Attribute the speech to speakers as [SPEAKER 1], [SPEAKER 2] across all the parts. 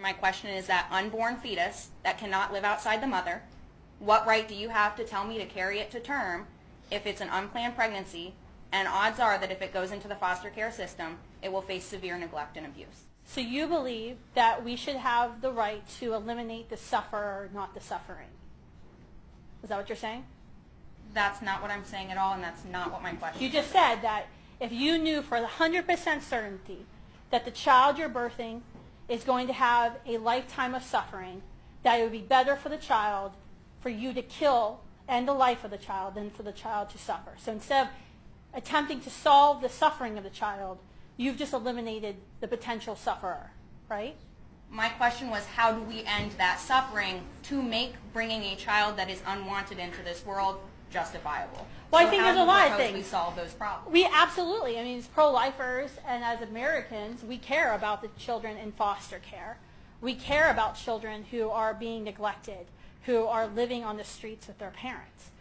[SPEAKER 1] My question is that unborn fetus that cannot live outside the mother, what right do you have to tell me to carry it to term if it's an unplanned pregnancy, and odds are that if it goes into the foster care system, it will face severe neglect and abuse?
[SPEAKER 2] So you believe that we should have the right to eliminate the sufferer, not the suffering. Is that what you're saying?
[SPEAKER 1] That's not what I'm saying at all, and that's not what my question is.
[SPEAKER 2] You just said that if you knew for 100% certainty that the child you're birthing is going to have a lifetime of suffering, that it would be better for the child for you to kill and the life of the child than for the child to suffer. So instead of attempting to solve the suffering of the child, you've just eliminated the potential sufferer, right?
[SPEAKER 1] My question was, how do we end that suffering to make bringing a child that is unwanted into this world justifiable?
[SPEAKER 2] Well,
[SPEAKER 1] so
[SPEAKER 2] I think
[SPEAKER 1] how
[SPEAKER 2] there's
[SPEAKER 1] do
[SPEAKER 2] a lot of
[SPEAKER 1] propose
[SPEAKER 2] things.
[SPEAKER 1] We solve those problems.
[SPEAKER 2] We absolutely. I mean, as pro-lifers and as Americans, we care about the children in foster care. We care about children who are being neglected, who are living on the streets with their parents.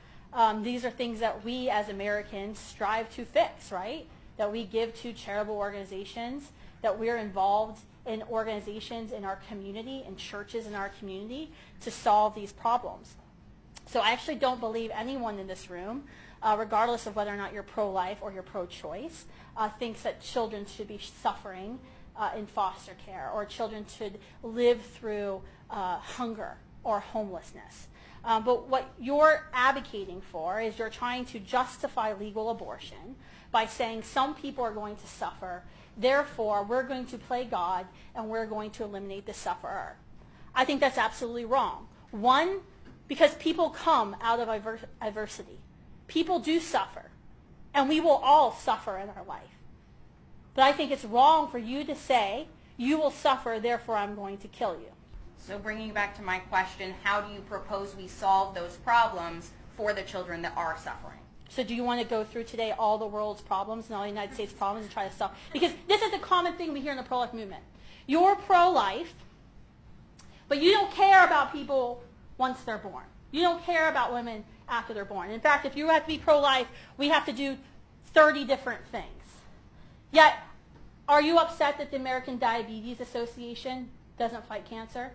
[SPEAKER 2] These are things that we as Americans strive to fix, right? That we give to charitable organizations, that we're involved in organizations in our community, in churches in our community, to solve these problems. So I actually don't believe anyone in this room, regardless of whether or not you're pro-life or you're pro-choice, thinks that children should be suffering in foster care, or children should live through hunger or homelessness. But what you're advocating for is you're trying to justify legal abortion by saying some people are going to suffer, therefore we're going to play God and we're going to eliminate the sufferer. I think that's absolutely wrong. One, because people come out of adversity. People do suffer, and we will all suffer in our life. But I think it's wrong for you to say, you will suffer, therefore I'm going to kill you.
[SPEAKER 1] So bringing back to my question, how do you propose we solve those problems for the children that are suffering?
[SPEAKER 2] So do you want to go through today all the world's problems and all the United States problems and try to solve? Because this is a common thing we hear in the pro-life movement. You're pro-life, but you don't care about people once they're born. You don't care about women after they're born. In fact, if you have to be pro-life, we have to do 30 different things. Yet, are you upset that the American Diabetes Association doesn't fight cancer?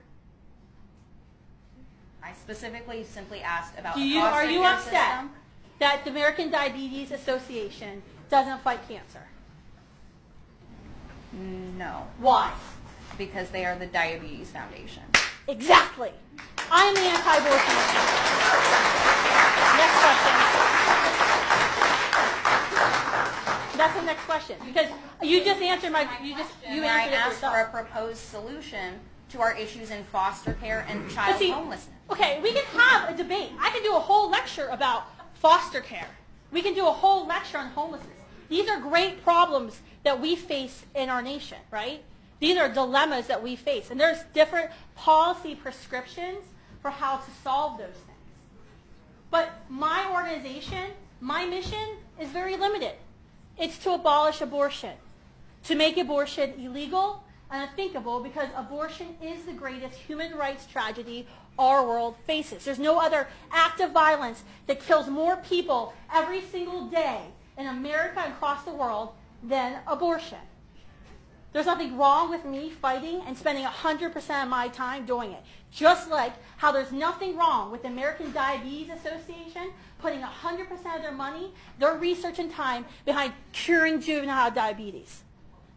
[SPEAKER 1] I specifically simply asked about
[SPEAKER 2] Are
[SPEAKER 1] the foster
[SPEAKER 2] you
[SPEAKER 1] care
[SPEAKER 2] upset
[SPEAKER 1] system.
[SPEAKER 2] that the American Diabetes Association doesn't fight cancer?
[SPEAKER 1] No,
[SPEAKER 2] Why?
[SPEAKER 1] because they are the Diabetes Foundation.
[SPEAKER 2] Exactly. I'm the anti-abortionist. Next question. That's the next question. Because you just answered you
[SPEAKER 1] May I
[SPEAKER 2] answered it
[SPEAKER 1] ask for a
[SPEAKER 2] yourself.
[SPEAKER 1] proposed solution to our issues in foster care and
[SPEAKER 2] But
[SPEAKER 1] child
[SPEAKER 2] see,
[SPEAKER 1] homelessness?
[SPEAKER 2] okay, we can have a debate. I can do a whole lecture about foster care. We can do a whole lecture on homelessness. These are great problems that we face in our nation, right? These are dilemmas that we face. And there's different policy prescriptions for how to solve those things. But my organization, my mission is very limited. It's to abolish abortion, to make abortion illegal and unthinkable, because abortion is the greatest human rights tragedy our world faces. There's no other act of violence that kills more people every single day in America and across the world than abortion. There's nothing wrong with me fighting and spending 100% of my time doing it. Just like how there's nothing wrong with the American Diabetes Association putting 100% of their money, their research and time behind curing juvenile diabetes.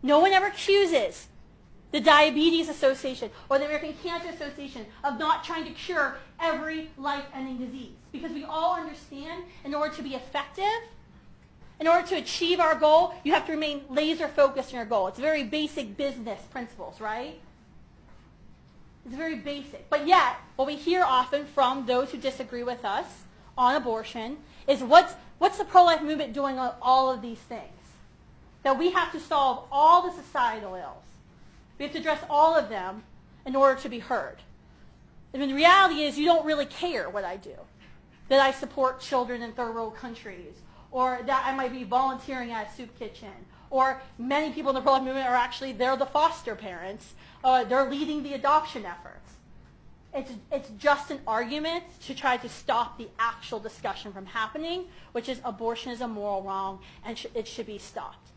[SPEAKER 2] No one ever accuses the Diabetes Association or the American Cancer Association of not trying to cure every life-ending disease. Because we all understand, in order to be effective, in order to achieve our goal, you have to remain laser focused on your goal. It's very basic business principles, right? It's very basic. But yet, what we hear often from those who disagree with us on abortion is what's the pro-life movement doing on all of these things? That we have to solve all the societal ills. We have to address all of them in order to be heard. And the reality is you don't really care what I do. That I support children in third world countries, or that I might be volunteering at a soup kitchen, or many people in the pro-life movement are actually, they're the foster parents, they're leading the adoption efforts. It's just an argument to try to stop the actual discussion from happening, which is abortion is a moral wrong and it should be stopped.